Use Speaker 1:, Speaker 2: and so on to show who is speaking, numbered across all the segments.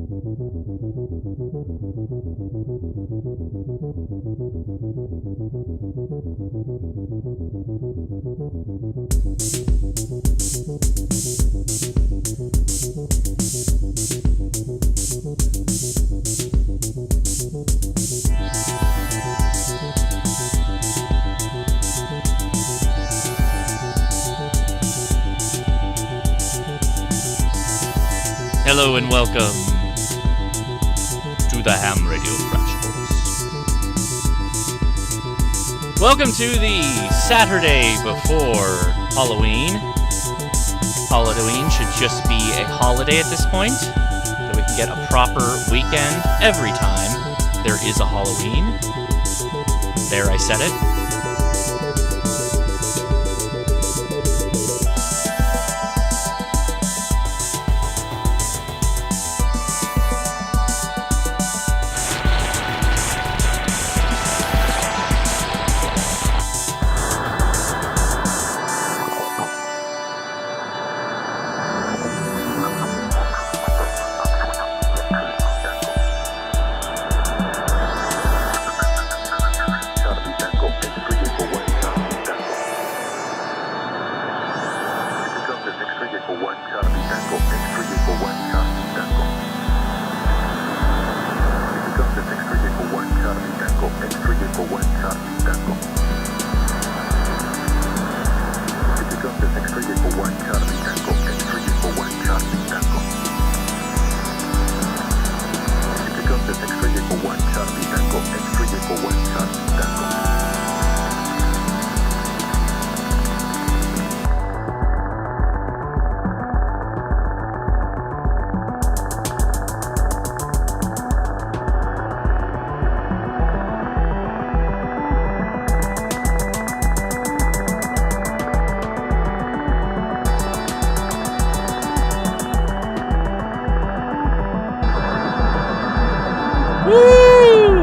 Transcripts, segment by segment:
Speaker 1: Hello and welcome to the Ham Radio Crash Course. Welcome to the Saturday before Halloween. Halloween should just be a holiday at this point, so we can get a proper weekend every time there is a Halloween. There, I said it.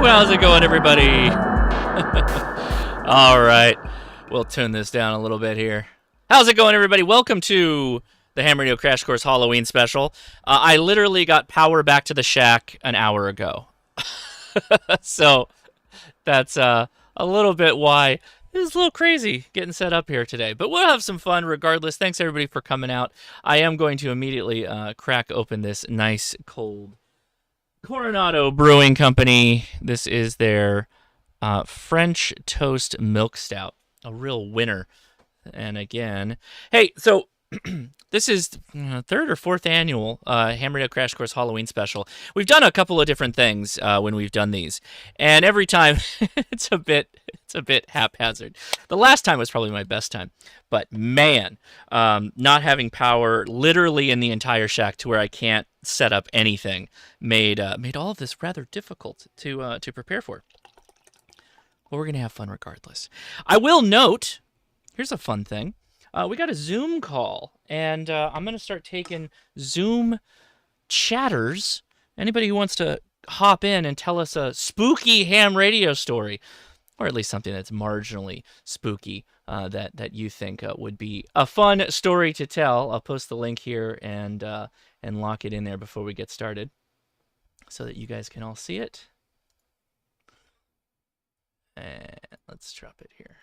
Speaker 1: How's it going, everybody? All right, we'll tune this down a little bit here. How's it going, everybody? Welcome to the Ham Radio Crash Course Halloween special. I literally got power back to the shack an hour ago. So that's a little bit why it's a little crazy getting set up here today. But we'll have some fun regardless. Thanks, everybody, for coming out. I am going to immediately crack open this nice, cold Coronado Brewing Company. This is their French Toast Milk Stout, a real winner. And again, hey, so this is third or fourth annual Ham Radio Crash Course Halloween special. We've done a couple of different things when we've done these, and every time it's a bit haphazard. The last time was probably my best time, but man, not having power literally in the entire shack to where I can't set up anything made all of this rather difficult to prepare for. But we're gonna have fun regardless. I will note, here's a fun thing. We got a Zoom call, and I'm going to start taking Zoom chatters. Anybody who wants to hop in and tell us a spooky ham radio story, or at least something that's marginally spooky that you think would be a fun story to tell. I'll post the link here and lock it in there before we get started so that you guys can all see it. And let's drop it here.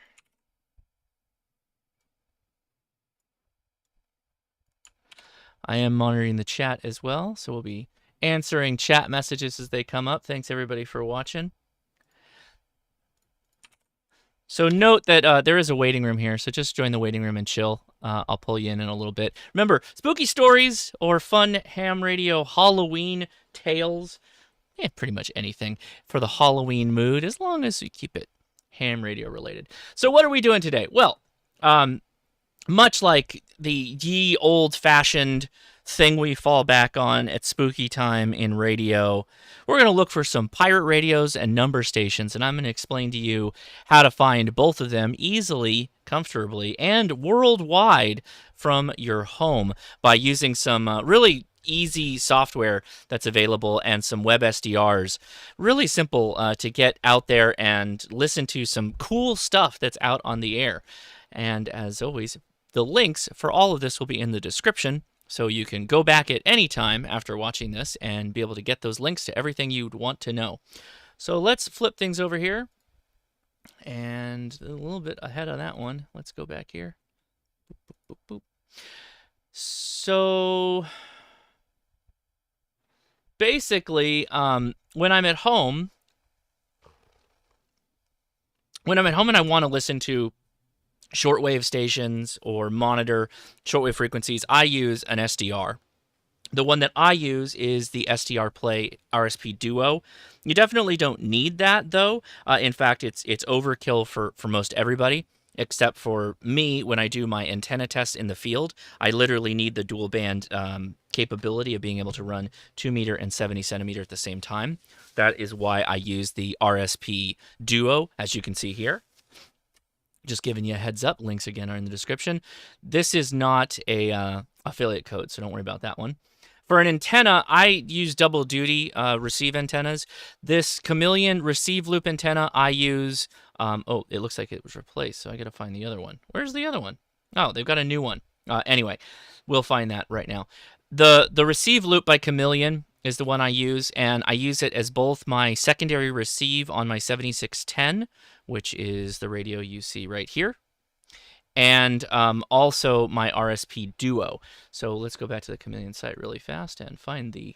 Speaker 1: I am monitoring the chat as well, so we'll be answering chat messages as they come up. Thanks, everybody, for watching. So note that there is a waiting room here, so just join the waiting room and chill. I'll pull you in a little bit. Remember, spooky stories or fun ham radio Halloween tales, pretty much anything for the Halloween mood, as long as you keep it ham radio related. So what are we doing today? Well, much like the ye old-fashioned thing we fall back on at spooky time in radio, we're going to look for some pirate radios and number stations, and I'm going to explain to you how to find both of them easily, comfortably, and worldwide from your home by using some really easy software that's available and some web SDRs. Really simple to get out there and listen to some cool stuff that's out on the air. And as always, the links for all of this will be in the description. So you can go back at any time after watching this and be able to get those links to everything you'd want to know. So let's flip things over here. And a little bit ahead on that one. Let's go back here. Boop, boop, boop, boop. So basically, when I'm at home and I want to listen to shortwave stations or monitor shortwave frequencies, I use an SDR. The one that I use is the SDR Play RSP Duo. You definitely don't need that, though. In fact, it's overkill for most everybody, except for me when I do my antenna test in the field. I literally need the dual band capability of being able to run 2 meter and 70 centimeter at the same time. That is why I use the RSP Duo, as you can see here. Just giving you a heads up. Links again are in the description. This is not a affiliate code, so don't worry about that one. For an antenna, I use double duty receive antennas. This Chameleon receive loop antenna, I use. Oh, it looks like it was replaced, so I got to find the other one. Where's the other one? Oh, they've got a new one. Anyway, we'll find that right now. The receive loop by Chameleon is the one I use, and I use it as both my secondary receive on my 7610, which is the radio you see right here, and also my RSP Duo. So let's go back to the Chameleon site really fast and find the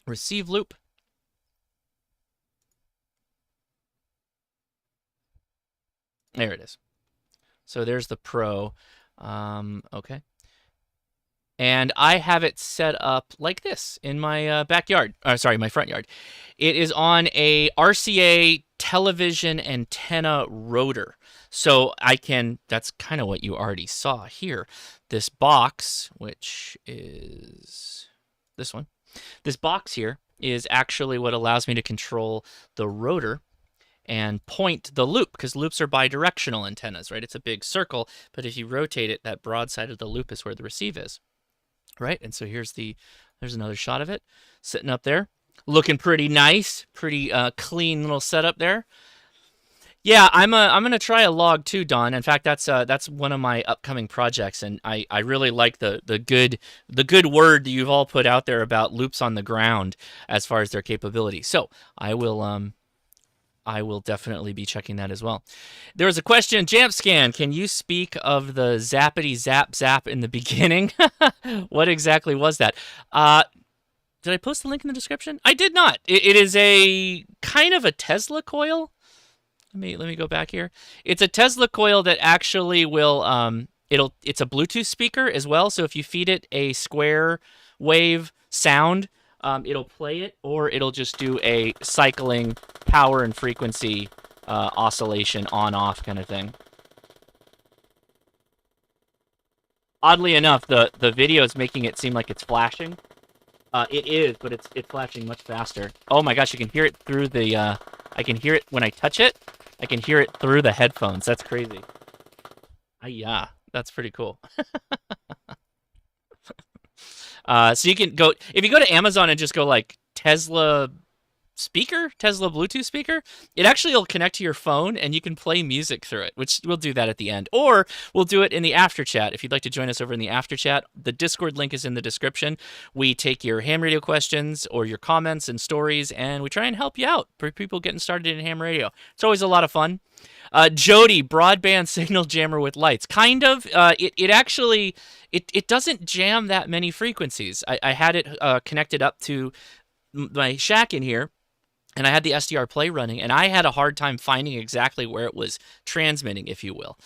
Speaker 1: receive loop. There it is. So there's the Pro. Okay. And I have it set up like this in my backyard. Sorry, my front yard. It is on a RCA television antenna rotor. So I can, that's kind of what you already saw here. This box, which is this one. This box here is actually what allows me to control the rotor and point the loop, because loops are bidirectional antennas, right? It's a big circle, but if you rotate it, that broad side of the loop is where the receive is. Right, and so there's another shot of it sitting up there, looking pretty nice, pretty clean little setup there. Yeah, I'm gonna try a log too, Don. In fact, that's one of my upcoming projects, and I really like the good word that you've all put out there about loops on the ground as far as their capability. So I will definitely be checking that as well. There was a question, JampScan, can you speak of the zappity zap zap in the beginning? What exactly was that? Did I post the link in the description? I did not. It is a kind of a Tesla coil. Let me go back here. It's a Tesla coil that actually will it's a Bluetooth speaker as well. So if you feed it a square wave sound, it'll play it, or it'll just do a cycling power and frequency oscillation on-off kind of thing. Oddly enough, the video is making it seem like it's flashing. It is, but it's flashing much faster. Oh my gosh, you can hear it through the, I can hear it when I touch it. I can hear it through the headphones. That's crazy. Yeah, that's pretty cool. So you can go, if you go to Amazon and just go like Tesla Bluetooth speaker, it actually will connect to your phone and you can play music through it, which we'll do that at the end. Or we'll do it in the after chat. If you'd like to join us over in the after chat, the Discord link is in the description. We take your ham radio questions or your comments and stories, and we try and help you out for people getting started in ham radio. It's always a lot of fun. Jody, broadband signal jammer with lights. Kind of. It actually, it doesn't jam that many frequencies. I had it connected up to my shack in here, and I had the SDR Play running, and I had a hard time finding exactly where it was transmitting, if you will.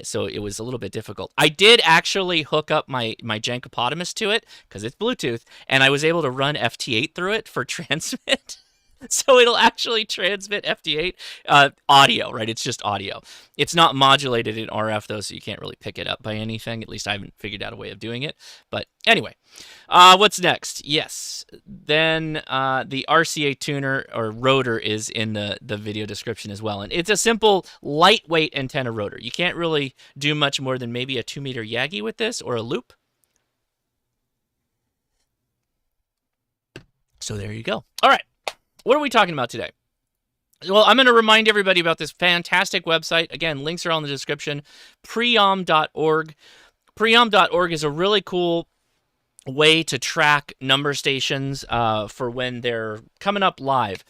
Speaker 1: So it was a little bit difficult. I did actually hook up my Jankopotamus to it, because it's Bluetooth, and I was able to run FT8 through it for transmit. So it'll actually transmit FT8 audio, right? It's just audio. It's not modulated in RF, though, so you can't really pick it up by anything. At least I haven't figured out a way of doing it. But anyway, what's next? Yes, then the RCA tuner or rotor is in the video description as well. And it's a simple, lightweight antenna rotor. You can't really do much more than maybe a 2-meter Yagi with this or a loop. So there you go. All right. What are we talking about today? Well, I'm going to remind everybody about this fantastic website. Again, links are all in the description, preum.org. Preum.org is a really cool way to track number stations for when they're coming up live.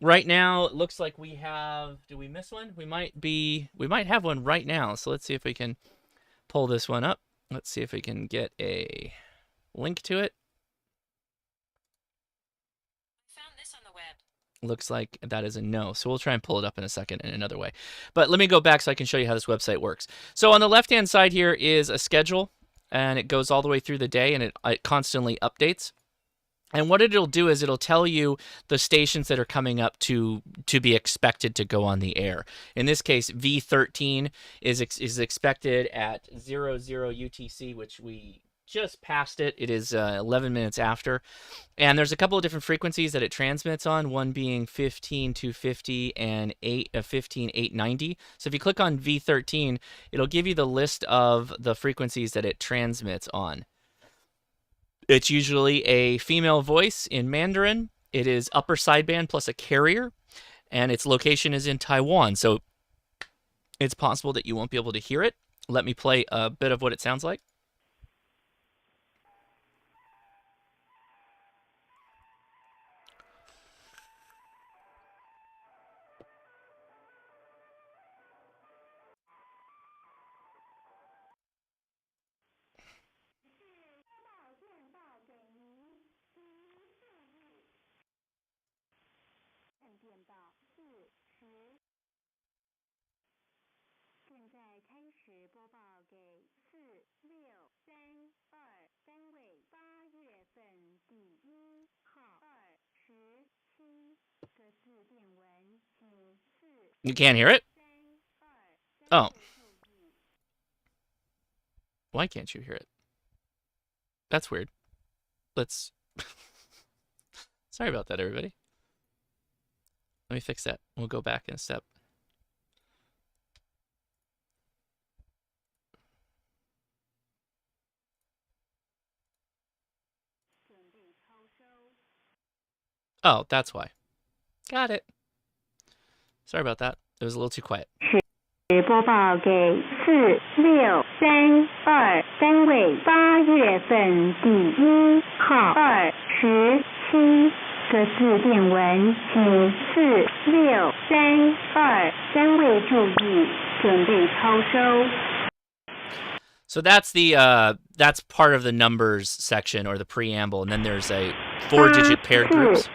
Speaker 1: Right now, it looks like we have. Did we miss one? We might have one right now. So let's see if we can pull this one up. Let's see if we can get a link to it. Found this on the web. Looks like that is a no. So we'll try and pull it up in a second in another way. But let me go back so I can show you how this website works. So on the left-hand side here is a schedule, and it goes all the way through the day, and it constantly updates. And what it'll do is it'll tell you the stations that are coming up to be expected to go on the air. In this case, V13 is expected at 00 UTC, which we just passed it. It is 11 minutes after. And there's a couple of different frequencies that it transmits on, one being 15250 and 15890. So if you click on V13, it'll give you the list of the frequencies that it transmits on. It's usually a female voice in Mandarin. It is upper sideband plus a carrier, and its location is in Taiwan. So it's possible that you won't be able to hear it. Let me play a bit of what it sounds like. You can't hear it? Oh. Why can't you hear it? That's weird. Let's... Sorry about that, everybody. Let me fix that. We'll go back in a step. Oh, that's why. Got it. Sorry about that. It was a little too quiet.
Speaker 2: 播报给4632单位8月份第1号27个字电文，请4632单位注意，准备超收。
Speaker 1: So that's part of the numbers section or the preamble, and then there's a 4-digit paired groups.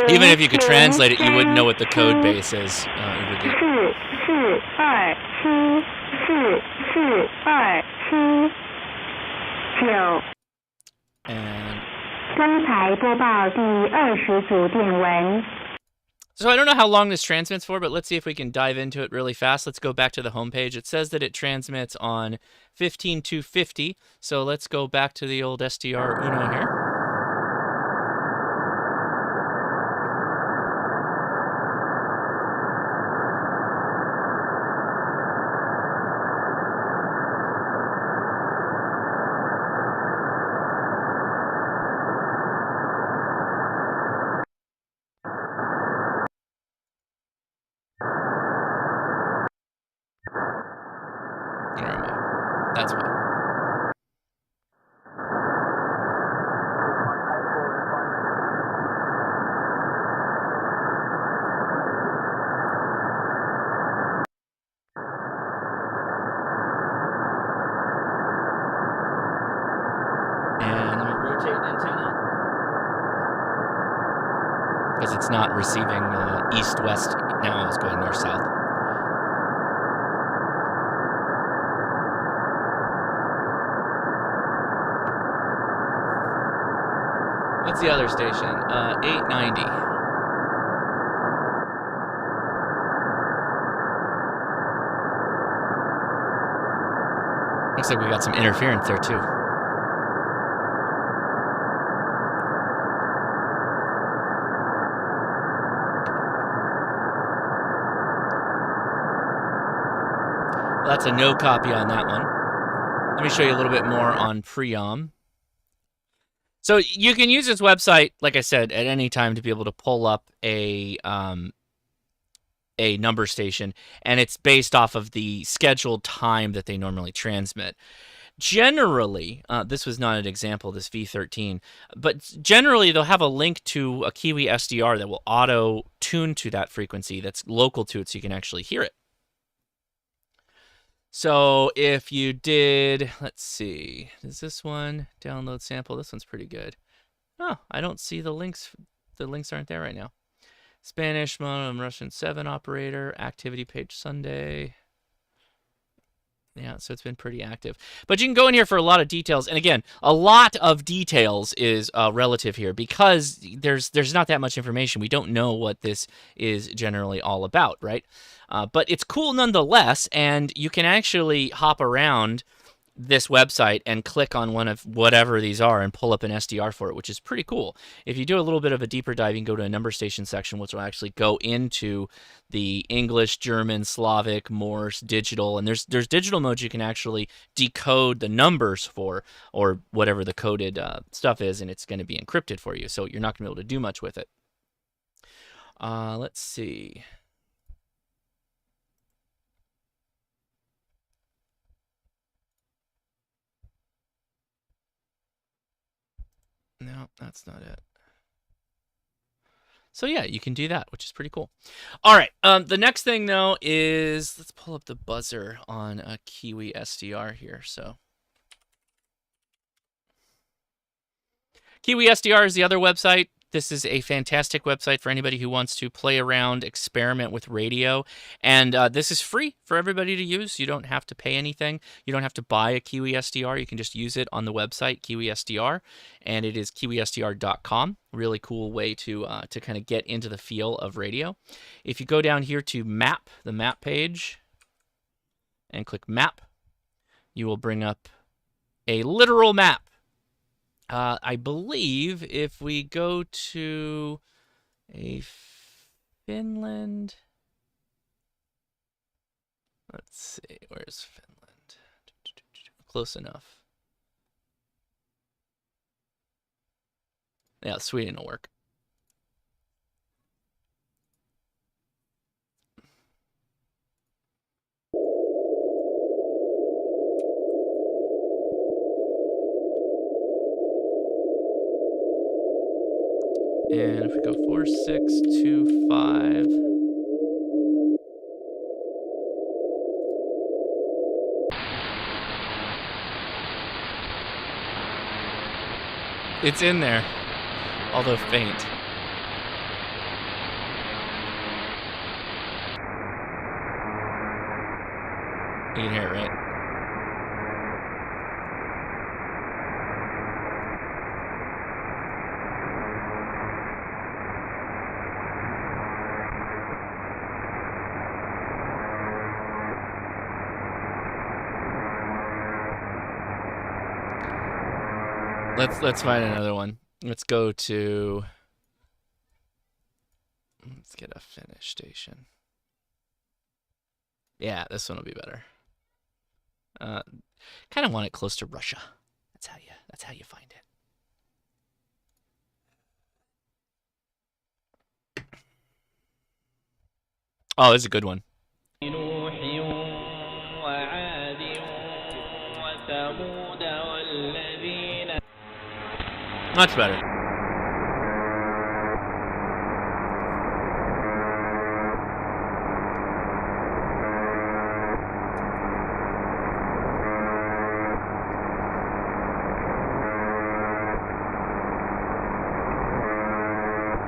Speaker 1: Even if you could translate it, you wouldn't know what the code base is. So I don't know how long this transmits for, but let's see if we can dive into it really fast. Let's go back to the homepage. It says that it transmits on 15250. So let's go back to the old SDR Uno here. That's why. And let me rotate antenna. Because it's not receiving east-west now, it's going north-south. What's the other station? 890. Looks like we got some interference there too. Well, that's a no copy on that one. Let me show you a little bit more on Preum. So you can use this website, like I said, at any time to be able to pull up a a number station, and it's based off of the scheduled time that they normally transmit. Generally, this was not an example, this V13, but generally they'll have a link to a KiwiSDR that will auto-tune to that frequency that's local to it so you can actually hear it. So if you did, let's see, is this one download sample? This one's pretty good. Oh, I don't see the links. The links aren't there right now. Spanish, Russian 7 operator, activity page Sunday. Yeah, so it's been pretty active. But you can go in here for a lot of details. And again, a lot of details is relative here because there's not that much information. We don't know what this is generally all about, right? But it's cool nonetheless, and you can actually hop around this website and click on one of whatever these are and pull up an SDR for it, which is pretty cool. If you do a little bit of a deeper dive, you can go to a number station section, which will actually go into the English, German, Slavic, Morse, digital, and there's digital modes you can actually decode the numbers for, or whatever the coded stuff is, and it's going to be encrypted for you, so you're not going to be able to do much with it. Let's see. No, that's not it. So yeah, you can do that, which is pretty cool. All right, the next thing though is, let's pull up the buzzer on a KiwiSDR here. So KiwiSDR is the other website. This is a fantastic website for anybody who wants to play around, experiment with radio. And this is free for everybody to use. You don't have to pay anything. You don't have to buy a KiwiSDR. You can just use it on the website, KiwiSDR. And it is KiwiSDR.com. Really cool way to kind of get into the feel of radio. If you go down here to map, the map page, and click map, you will bring up a literal map. I believe if we go to a Finland, let's see, where's Finland? Close enough. Yeah, Sweden will work. And if we go 4625. It's in there, although faint. You can hear it, right? Let's find another one. Let's go to, let's get a Finnish station. Yeah, this one will be better. Kind of want it close to Russia. That's how you find it. Oh, this is a good one. Much better.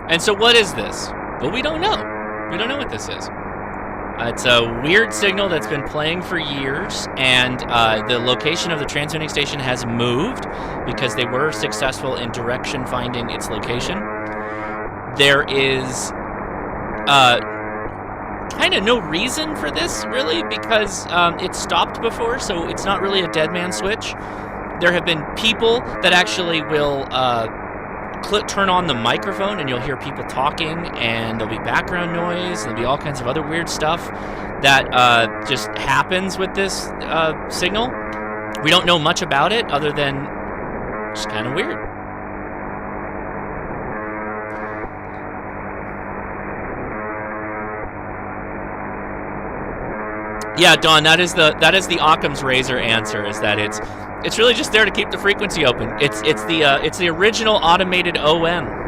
Speaker 1: And so what is this? Well, we don't know. We don't know what this is. It's a weird signal that's been playing for years, and the location of the transmitting station has moved because they were successful in direction finding its location. There is kind of no reason for this, really, because it stopped before, so it's not really a dead man switch. There have been people that actually will turn on the microphone and you'll hear people talking, and there'll be background noise, and there'll be all kinds of other weird stuff that just happens with this signal. We don't know much about it other than it's kind of weird. Yeah, Dawn, that is the Occam's razor answer. Is that it's really just there to keep the frequency open. It's the original automated OM.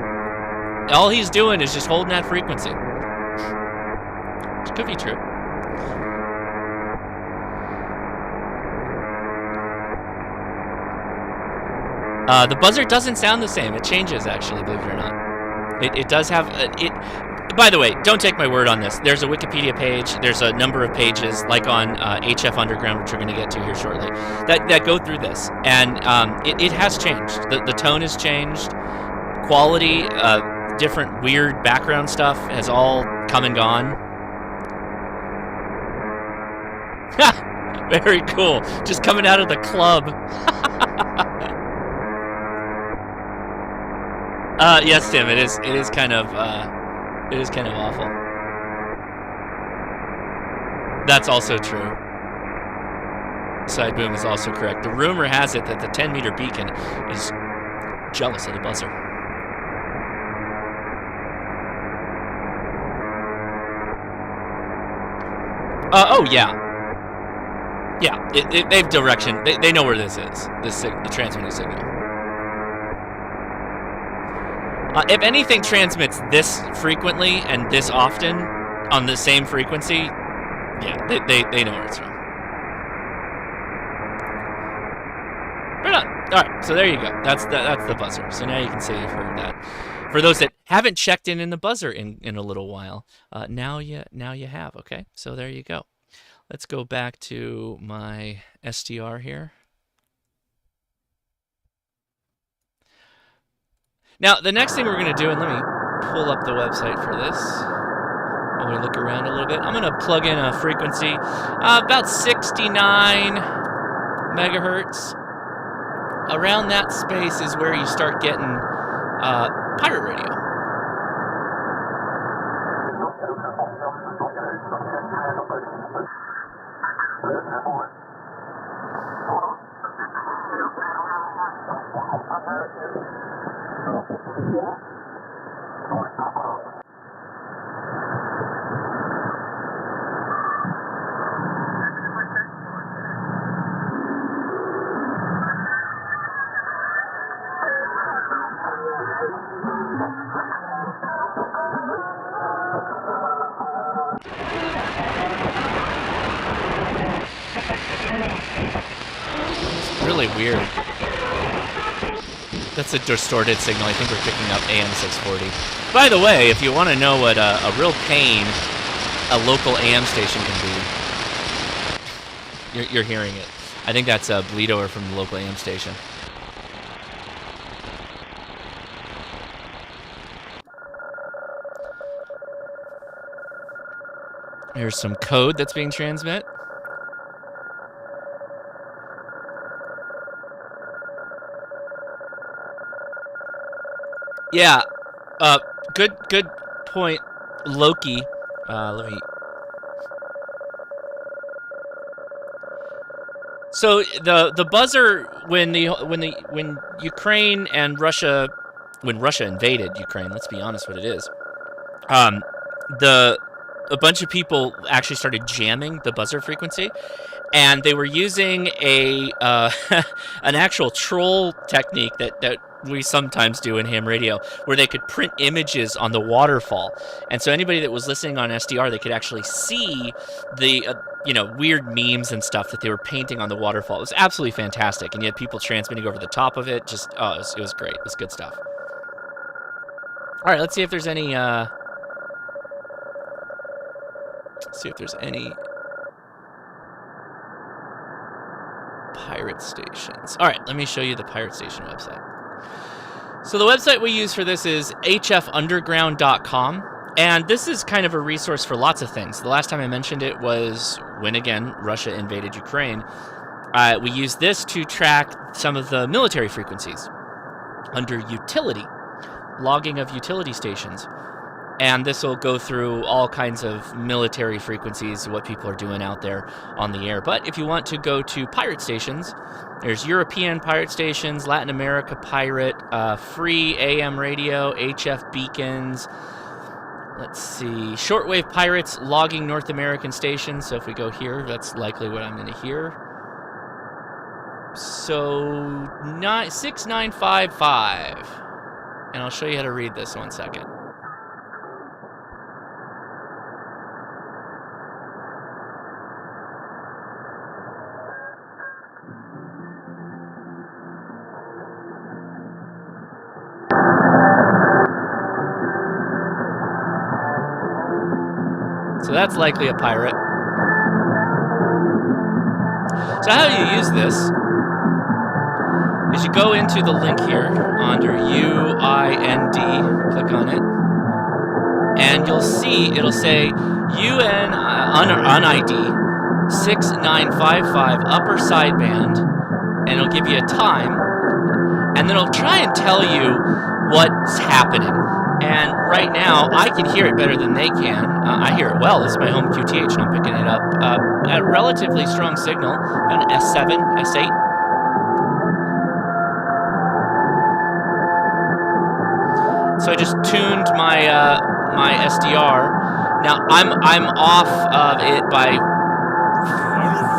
Speaker 1: All he's doing is just holding that frequency. Which could be true. The buzzer doesn't sound the same. It changes, actually, believe it or not. It does have it. By the way, don't take my word on this. There's a Wikipedia page. There's a number of pages, like on HF Underground, which we're going to get to here shortly, that go through this, and it has changed. The tone has changed. Quality, different weird background stuff has all come and gone. Very cool. Just coming out of the club. Yes, Tim. It is kind of awful. That's also true. Side boom is also correct. The rumor has it that the 10-meter beacon is jealous of the buzzer. Oh yeah. Yeah, they have direction. They know where this is. The transmitting signal. If anything transmits this frequently and this often on the same frequency, yeah, they know where it's from. Right on. All right, so there you go. That's the buzzer. So now you can say you've heard that. For those that haven't checked in the buzzer in a little while, now you have. Okay, so there you go. Let's go back to my SDR here. Now, the next thing we're going to do, and let me pull up the website for this while we look around a little bit. I'm going to plug in a frequency, about 69 megahertz. Around that space is where you start getting pirate radio. Really weird. That's a distorted signal. I think we're picking up AM 640. By the way, if you want to know what a real pain a local AM station can be, you're hearing it. I think that's a bleed over from the local AM station. Here's some code that's being transmit. Yeah, good point, Loki. Let me. So the buzzer when Ukraine and Russia, when Russia invaded Ukraine, let's be honest, what it is. A bunch of people actually started jamming the buzzer frequency, and they were using an actual troll technique that we sometimes do in ham radio, where they could print images on the waterfall. And so anybody that was listening on SDR, they could actually see the weird memes and stuff that they were painting on the waterfall. It was absolutely fantastic, and you had people transmitting over the top of it. Just it was great. It was good stuff. All right, let's see if there's any pirate stations. All right, let me show you the pirate station website. So the website we use for this is hfunderground.com, and this is kind of a resource for lots of things. The last time I mentioned it was when, again, Russia invaded Ukraine. We use this to track some of the military frequencies under utility, logging of utility stations. And this will go through all kinds of military frequencies, what people are doing out there on the air. But if you want to go to pirate stations, there's European pirate stations, Latin America pirate, free AM radio, HF beacons, Let's see. Shortwave pirates logging North American stations. So if we go here, that's likely what I'm going to hear. So 6955. And I'll show you how to read this 1 second. So that's likely a pirate. So how you use this is you go into the link here under UIND, click on it, and you'll see it'll say UN UNID 6955 upper sideband, and it'll give you a time, and then it'll try and tell you what's happening. And right now, I can hear it better than they can. I hear it well. This is my home QTH, and I'm picking it up at a relatively strong signal, about an S7, S8. So I just tuned my my SDR. Now I'm off of it by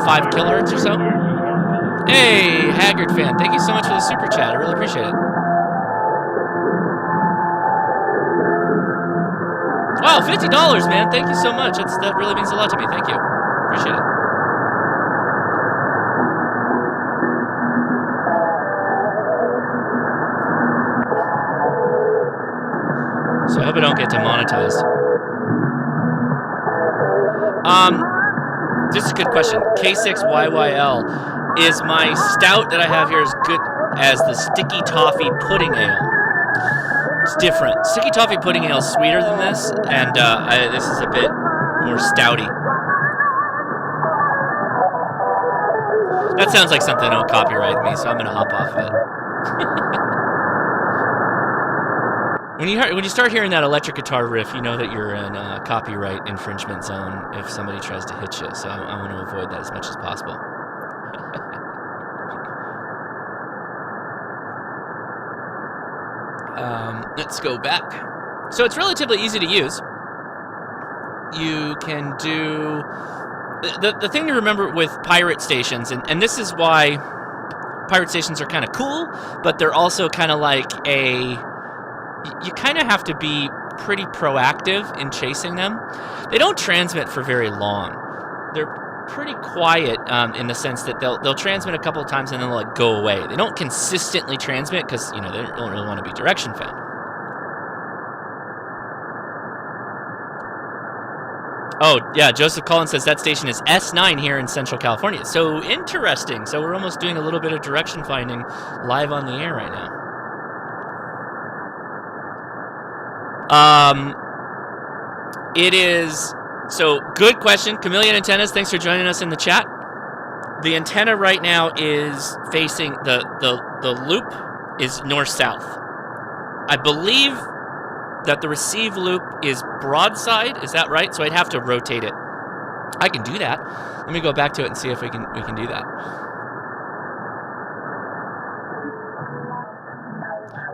Speaker 1: 5 kilohertz or so. Hey, Haggard fan, thank you so much for the super chat. I really appreciate it. Wow, $50, man. Thank you so much. That really means a lot to me. Thank you. Appreciate it. So I hope I don't get demonetized. This is a good question. K6YYL. Is my stout that I have here as good as the Sticky Toffee Pudding Ale? It's different. Sticky Toffee Pudding Ale is sweeter than this, and this is a bit more stouty. That sounds like something that'll copyright me, so I'm gonna hop off of it. When you start hearing that electric guitar riff, you know that you're in a copyright infringement zone if somebody tries to hit you. So I want to avoid that as much as possible. Let's go back. So it's relatively easy to use. You can do... The thing to remember with pirate stations, and this is why pirate stations are kind of cool, but they're also kind of like a... You kind of have to be pretty proactive in chasing them. They don't transmit for very long. They're pretty quiet in the sense that they'll transmit a couple of times and then they'll go away. They don't consistently transmit because, they don't really want to be direction found. Oh, yeah, Joseph Collins says that station is S9 here in Central California. So interesting. So we're almost doing a little bit of direction finding live on the air right now. It is... So, good question. Chameleon Antennas, thanks for joining us in the chat. The antenna right now is facing... The loop is north-south. I believe that the receive loop is broadside. Is that right? So I'd have to rotate it. I can do that. Let me go back to it and see if we can do that.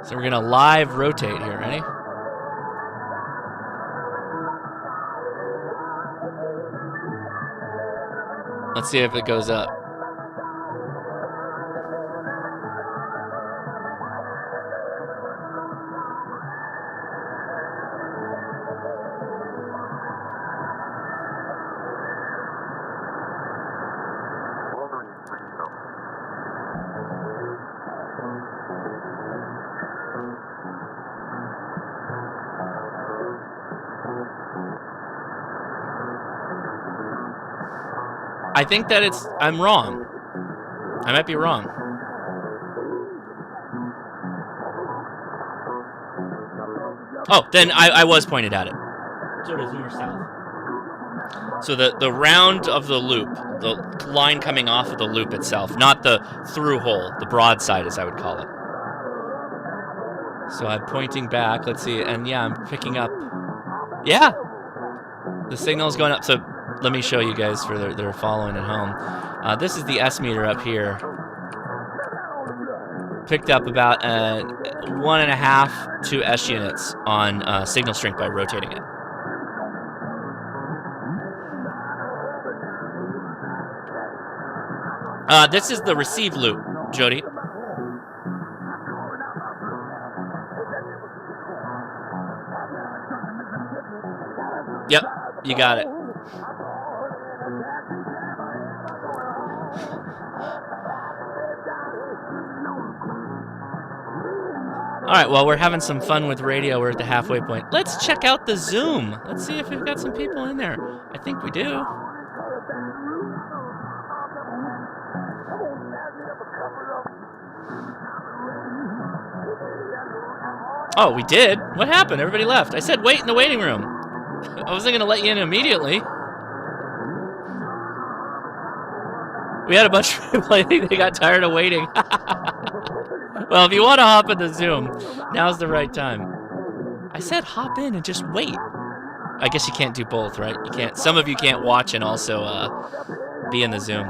Speaker 1: So we're gonna live rotate here. Ready? Let's see if it goes up. I think that I'm wrong. I might be wrong. Oh, then I was pointed at it. So it is north-south. So the round of the loop, the line coming off of the loop itself, not the through hole, the broadside as I would call it. So I'm pointing back, let's see, and yeah, I'm picking up. Yeah! The signal is going up, so let me show you guys for that are following at home. This is the S meter up here. Picked up about 1.5 2 S units on signal strength by rotating it. This is the receive loop, Jody. Yep, you got it. All right, well, we're having some fun with radio. We're at the halfway point. Let's check out the Zoom. Let's see if we've got some people in there. I think we do. Oh, we did? What happened? Everybody left. I said wait in the waiting room. I wasn't going to let you in immediately. We had a bunch of people, I think they got tired of waiting. Well, if you want to hop in the Zoom, now's the right time. I said hop in and just wait. I guess you can't do both, right? You can't. Some of you can't watch and also be in the Zoom.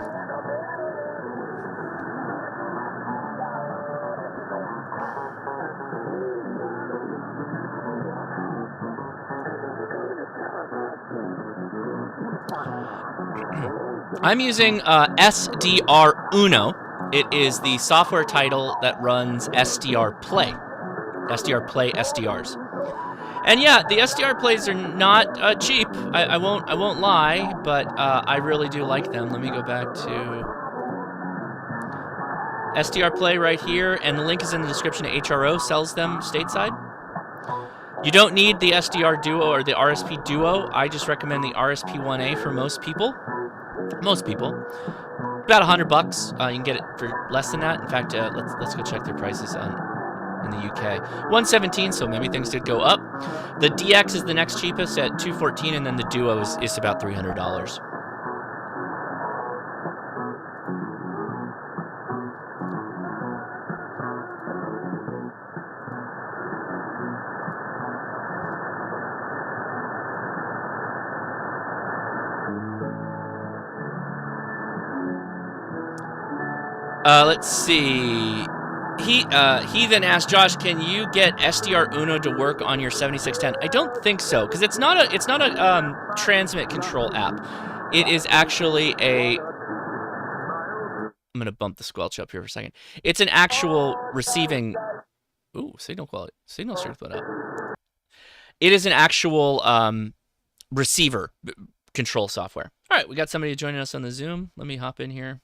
Speaker 1: I'm using SDR Uno. It is the software title that runs SDR Play. SDR Play SDRs. And yeah, the SDR plays are not cheap. I won't lie, but I really do like them. Let me go back to SDR Play right here, and the link is in the description. HRO sells them stateside. You don't need the SDR Duo or the RSP Duo. I just recommend the RSP 1A for most people. Most people. About $100. You can get it for less than that. In fact, let's go check their prices in the UK. 117, so maybe things did go up. The DX is the next cheapest at $214, and then the Duo is about $300. Let's see. He then asked Josh, "Can you get SDR Uno to work on your 7610?" I don't think so, because it's not a transmit control app. It is actually a. I'm gonna bump the squelch up here for a second. It's an actual receiving. Ooh, signal quality, signal strength went up. It is an actual receiver control software. All right, we got somebody joining us on the Zoom. Let me hop in here.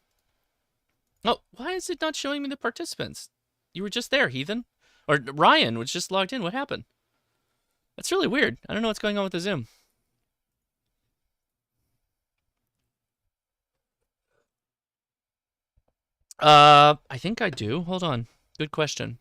Speaker 1: Oh, why is it not showing me the participants? You were just there, heathen. Or Ryan was just logged in. What happened? That's really weird. I don't know what's going on with the Zoom. I think I do. Hold on. Good question.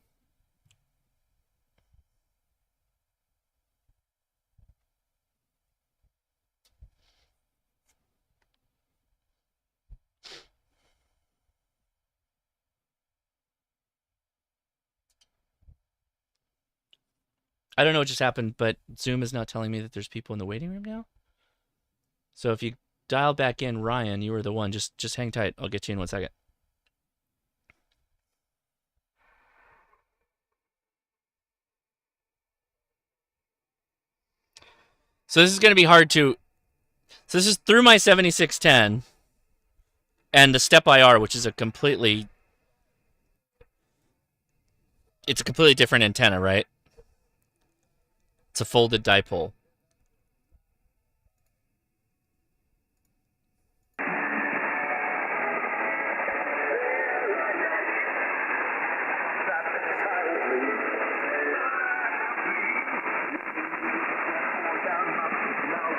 Speaker 1: I don't know what just happened, but Zoom is now telling me that there's people in the waiting room now. So if you dial back in, Ryan, you were the one. Just hang tight. I'll get you in 1 second. So this is going to be hard to. So this is through my 7610 and the Step IR, which is a completely. It's a completely different antenna, right? It's a folded dipole.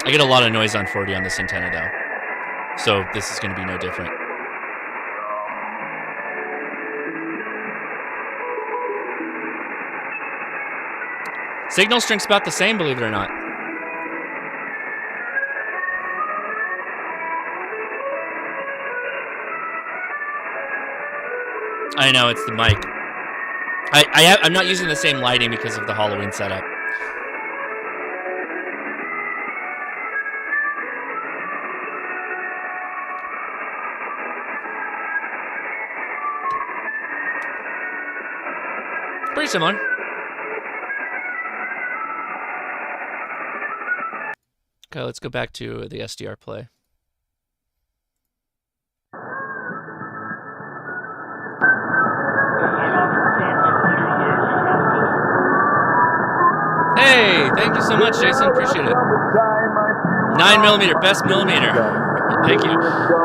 Speaker 1: I get a lot of noise on 40 on this antenna, though. So this is going to be no different. Signal strength's about the same, believe it or not. I know, it's the mic. I'm not using the same lighting because of the Halloween setup. Pretty similar. Okay, let's go back to the SDR play. Hey, thank you so much, Jason. Appreciate it. 9mm, best millimeter. Thank you.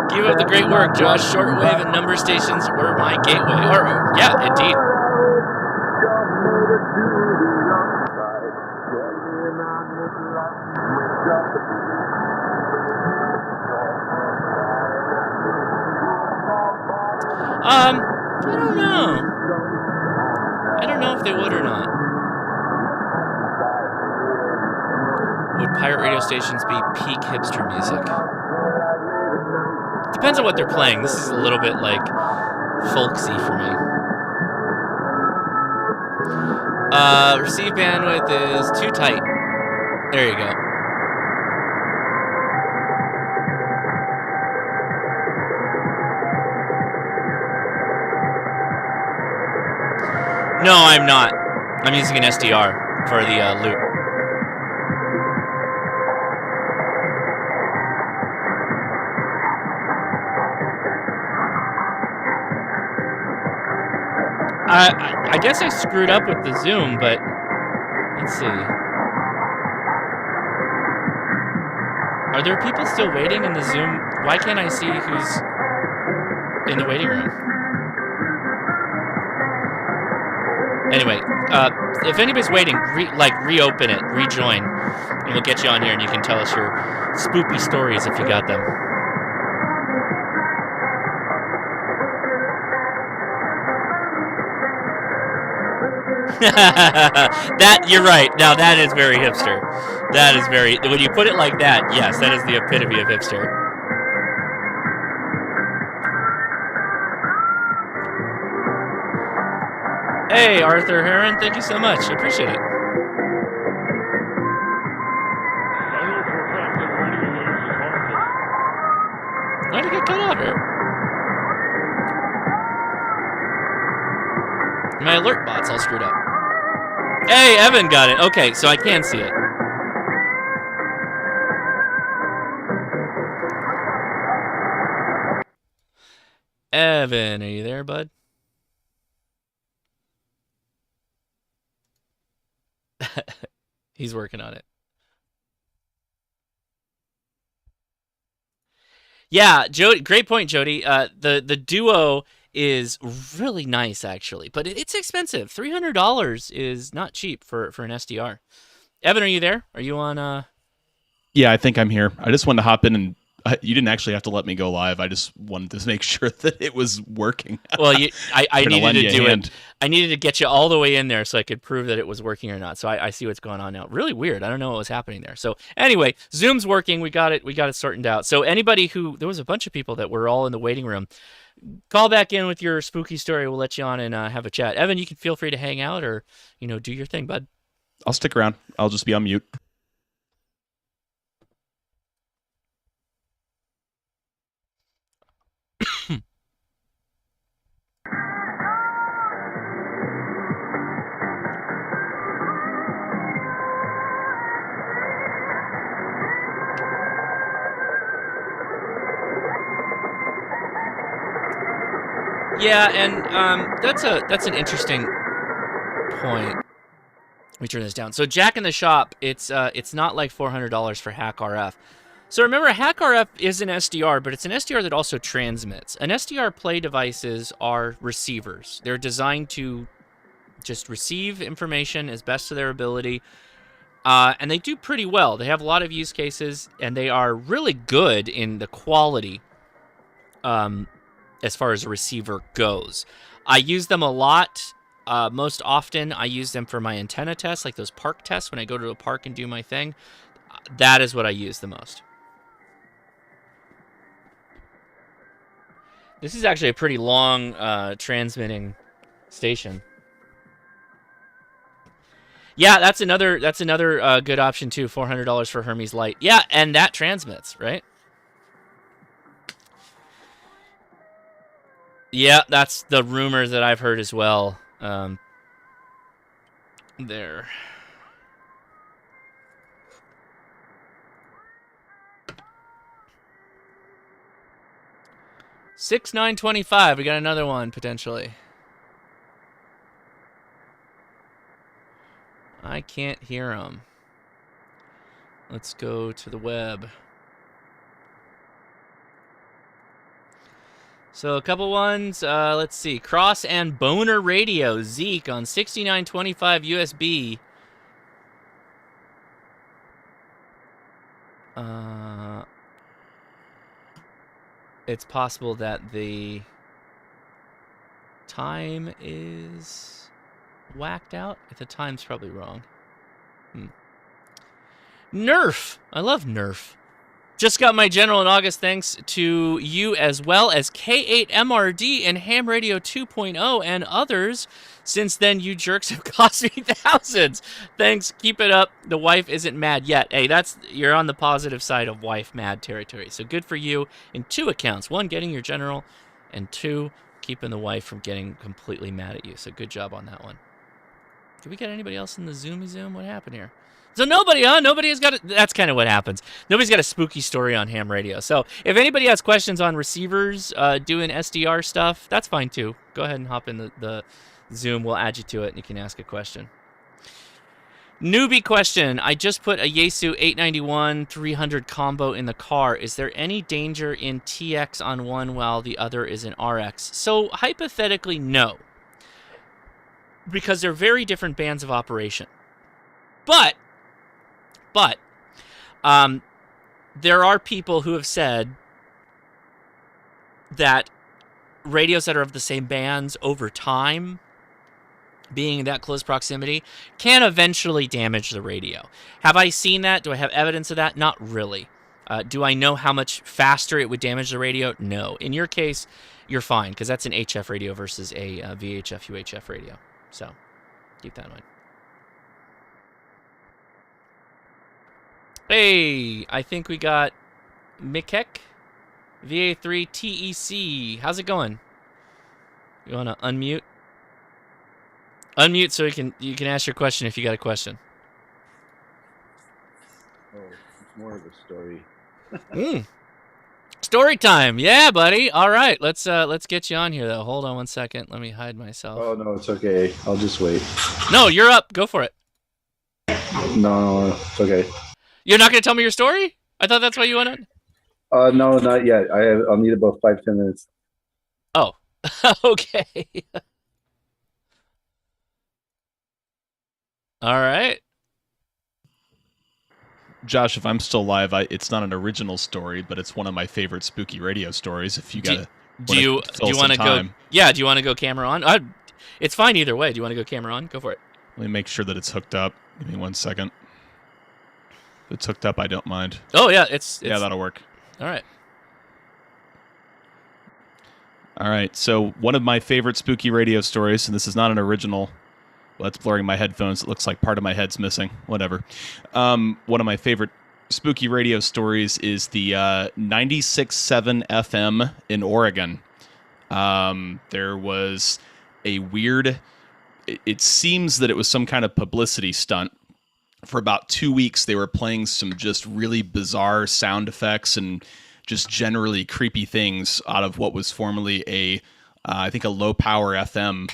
Speaker 1: Keep up the great work, Josh. Shortwave and number stations were my gateway. Or, yeah, indeed. I don't know. I don't know if they would or not. Would pirate radio stations be peak hipster music? Depends on what they're playing. This is a little bit like folksy for me. Receive bandwidth is too tight. There you go. No, I'm not. I'm using an SDR for the loop. I guess I screwed up with the Zoom, but let's see. Are there people still waiting in the Zoom? Why can't I see who's in the waiting room? Anyway, if anybody's waiting, reopen it, rejoin, and we'll get you on here and you can tell us your spoopy stories if you got them. That, you're right. Now that is very hipster. That is very, when you put it like that, yes, that is the epitome of hipster. Hey, Arthur Heron, thank you so much. I appreciate it. Why did it get cut off here? My alert bot's all screwed up. Hey, Evan got it. Okay, so I can see it. Evan, are you there, bud? He's working on it. Yeah, Jody, great point, Jody. The Duo is really nice, actually, but it's expensive. $300 is not cheap for an SDR. Evan, are you there? Are you on?
Speaker 3: Yeah, I think I'm here. I just wanted to hop in and you didn't actually have to let me go live. I just wanted to make sure that it was working.
Speaker 1: Well, I needed to do it. I needed to get you all the way in there so I could prove that it was working or not. So I see what's going on now. Really weird. I don't know what was happening there. So anyway, Zoom's working. We got it sorted out. So anybody there was a bunch of people that were all in the waiting room. Call back in with your spooky story. We'll let you on and have a chat. Evan, you can feel free to hang out or do your thing, bud.
Speaker 3: I'll stick around. I'll just be on mute.
Speaker 1: Yeah, and that's an interesting point. Let me turn this down. So Jack in the Shop, it's not like $400 for Hack RF. So remember, Hack RF is an SDR, but it's an SDR that also transmits. An SDR play devices are receivers. They're designed to just receive information as best to their ability, and they do pretty well. They have a lot of use cases, and they are really good in the quality as far as a receiver goes. I use them a lot. Most often, I use them for my antenna tests, like those park tests when I go to a park and do my thing. That is what I use the most. This is actually a pretty long transmitting station. Yeah, that's another good option too. $400 for Hermes Light. Yeah, and that transmits, right? Yeah, that's the rumor that I've heard as well. There. $6,925. We got another one potentially. I can't hear them. Let's go to the web. So a couple ones. Let's see. Cross and Boner Radio. Zeke on 6925 USB. It's possible that the time is whacked out. The time's probably wrong. Nerf. I love Nerf. Just got my general in August, thanks to you as well as K8MRD and Ham Radio 2.0 and others. Since then, you jerks have cost me thousands. Thanks, keep it up. The wife isn't mad yet. Hey, you're on the positive side of wife mad territory. So good for you in 2 accounts. 1, getting your general, and 2, keeping the wife from getting completely mad at you. So good job on that one. Did we get anybody else in the Zoomy Zoom? What happened here? So nobody, huh? Nobody has got that's kind of what happens. Nobody's got a spooky story on ham radio. So if anybody has questions on receivers doing SDR stuff, that's fine too. Go ahead and hop in the Zoom. We'll add you to it and you can ask a question. Newbie question. I just put a Yaesu 891 300 combo in the car. Is there any danger in TX on one while the other is in RX? So hypothetically, no. Because they're very different bands of operation. But there are people who have said that radios that are of the same bands over time, being in that close proximity, can eventually damage the radio. Have I seen that? Do I have evidence of that? Not really. Do I know how much faster it would damage the radio? No. In your case, you're fine, because that's an HF radio versus a VHF UHF radio. So keep that in mind. Hey, I think we got Mikek, VA3 TEC. How's it going? You want to unmute? Unmute so you can ask your question if you got a question.
Speaker 4: Oh, it's more of a story.
Speaker 1: Story time. Yeah, buddy. All right. Let's get you on here though. Hold on one second. Let me hide myself.
Speaker 4: Oh no, it's okay. I'll just wait.
Speaker 1: No, you're up. Go for it.
Speaker 4: No, it's okay.
Speaker 1: You're not going to tell me your story? I thought that's why you wanted.
Speaker 4: No, not yet. I'll need about 5-10 minutes.
Speaker 1: Oh, okay. All right.
Speaker 3: Josh, if I'm still live, it's not an original story, but it's one of my favorite spooky radio stories. If you got
Speaker 1: do you want to go? Yeah, do you want to go camera on? It's fine either way. Do you want to go camera on? Go for it.
Speaker 3: Let me make sure that it's hooked up. Give me 1 second. If it's hooked up, I don't mind.
Speaker 1: Oh yeah,
Speaker 3: yeah, that'll work.
Speaker 1: All right.
Speaker 3: All right. So one of my favorite spooky radio stories, and this is not an original. Well, that's blurring my headphones. It looks like part of my head's missing. Whatever. One of my favorite spooky radio stories is the 96.7 FM in Oregon. There was a weird... It seems that it was some kind of publicity stunt. For about 2 weeks, they were playing some just really bizarre sound effects and just generally creepy things out of what was formerly I think a low-power FM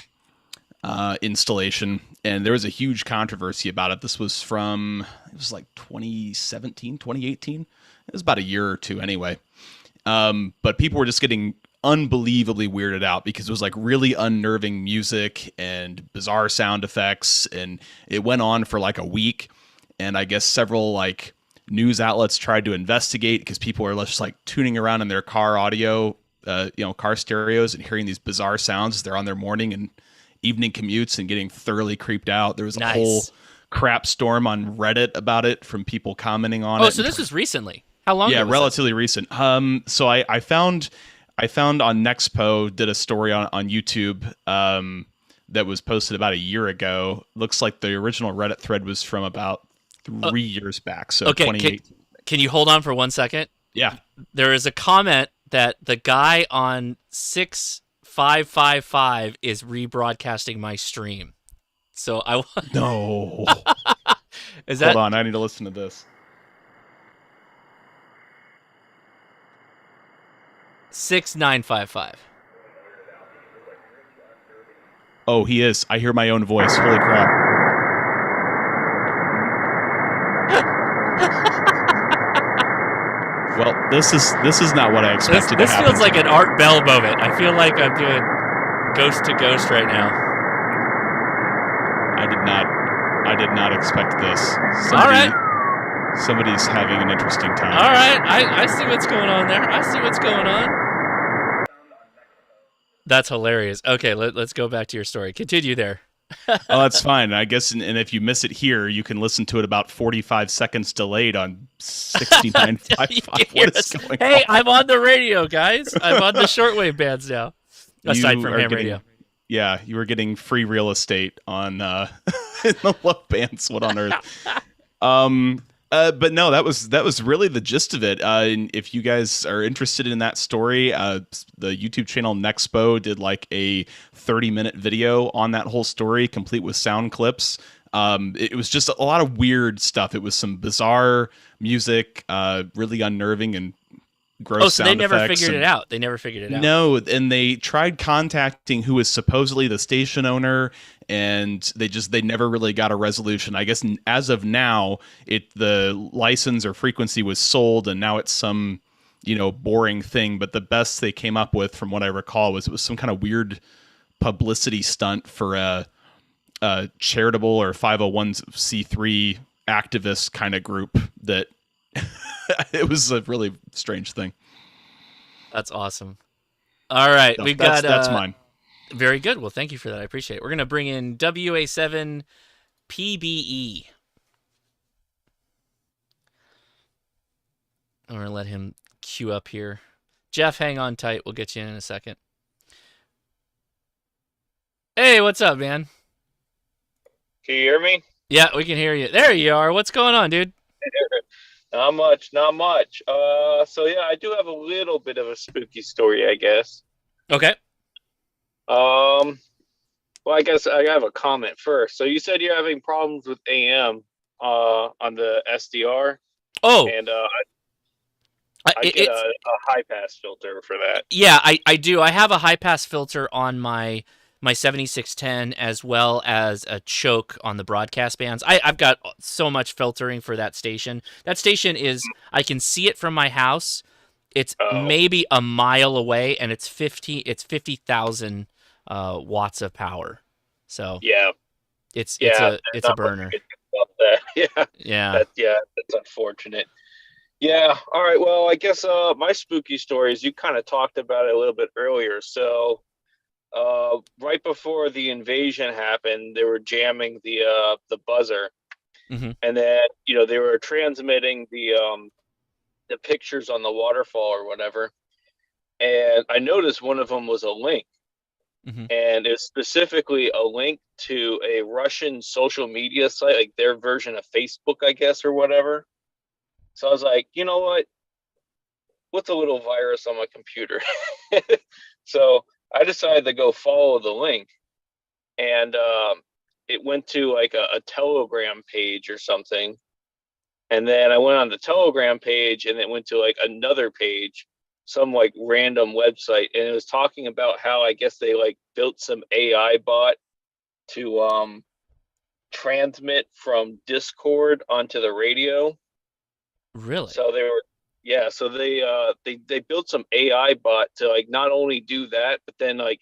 Speaker 3: installation. And there was a huge controversy about it. This was it was like 2017, 2018. It was about a year or two anyway. But people were just getting unbelievably weirded out because it was like really unnerving music and bizarre sound effects. And it went on for like a week. And I guess several like news outlets tried to investigate because people were just like tuning around in their car audio, car stereos and hearing these bizarre sounds as they're on their morning and evening commutes and getting thoroughly creeped out. There was a whole crap storm on Reddit about it from people commenting on it.
Speaker 1: Oh, so this was recently. How long ago was
Speaker 3: relatively recent. So I found on Nexpo, did a story on YouTube that was posted about a year ago. Looks like the original Reddit thread was from about 3 years back. So
Speaker 1: okay,
Speaker 3: 2018.
Speaker 1: Can you hold on for 1 second?
Speaker 3: Yeah.
Speaker 1: There is a comment that the guy on 6555 is rebroadcasting my stream. So I
Speaker 3: No.
Speaker 1: Is that...
Speaker 3: Hold on, I need to listen to this.
Speaker 1: 6955.
Speaker 3: Oh, he is. I hear my own voice. Holy crap. Well, this is not what I expected
Speaker 1: This
Speaker 3: to happen.
Speaker 1: feels like an Art Bell moment. I feel like I'm doing Ghost to Ghost right now.
Speaker 3: I did not expect this.
Speaker 1: All right.
Speaker 3: Somebody's having an interesting time.
Speaker 1: All right. I see what's going on there. I see what's going on. That's hilarious. Okay, let's go back to your story. Continue there.
Speaker 3: Oh, that's fine. I guess, and if you miss it here, you can listen to it about 45 seconds delayed on 69.55. What is going on?
Speaker 1: Hey, I'm on the radio, guys. I'm on the shortwave bands now. Aside from ham radio.
Speaker 3: Yeah, you were getting free real estate on in the low bands. What on earth? But no, that was really the gist of it. And if you guys are interested in that story, the YouTube channel Nexpo did like a 30-minute video on that whole story, complete with sound clips. It was just a lot of weird stuff. It was some bizarre music, really unnerving and gross sound effects.
Speaker 1: They never figured it out. They never figured it out.
Speaker 3: No, and they tried contacting who was supposedly the station owner, and they never really got a resolution. I guess as of now, the license or frequency was sold, and now it's some boring thing. But the best they came up with, from what I recall, was it was some kind of weird publicity stunt for a charitable or 501c3 activist kind of group that. It was a really strange thing.
Speaker 1: That's awesome. All right,
Speaker 3: No,
Speaker 1: we've got
Speaker 3: that's mine.
Speaker 1: Very good. Well, thank you for that. I appreciate it. We're gonna bring in WA7 PBE. I'm gonna let him queue up here. Jeff, hang on tight. We'll get you in a second. Hey, what's up, man?
Speaker 5: Can you hear me?
Speaker 1: Yeah, we can hear you. There you are. What's going on, dude?
Speaker 5: Not much. So yeah, I do have a little bit of a spooky story, I guess.
Speaker 1: Okay.
Speaker 5: Well, I guess I have a comment first. So you said you're having problems with AM on the SDR.
Speaker 1: Oh.
Speaker 5: And I get a high pass filter for that.
Speaker 1: Yeah, I do. I have a high pass filter on my 7610 as well as a choke on the broadcast bands. I've got so much filtering for that station. That station is, I can see it from my house. It's maybe a mile away, and it's 50,000 watts of power. So
Speaker 5: yeah,
Speaker 1: it's a burner.
Speaker 5: Yeah. That's unfortunate. Yeah. All right. Well, I guess my spooky stories, you kind of talked about it a little bit earlier. So right before the invasion happened, they were jamming the buzzer,
Speaker 1: mm-hmm.
Speaker 5: and then they were transmitting the pictures on the waterfall or whatever. And I noticed one of them was a link,
Speaker 1: mm-hmm.
Speaker 5: and it's specifically a link to a Russian social media site, like their version of Facebook, I guess, or whatever. So I was like, you know what? What's a little virus on my computer? So I decided to go follow the link, and it went to like a Telegram page or something. And then I went on the Telegram page, and it went to like another page, some like random website. And it was talking about how I guess they like built some AI bot to transmit from Discord onto the radio.
Speaker 1: Really?
Speaker 5: So they built some AI bot to like not only do that, but then like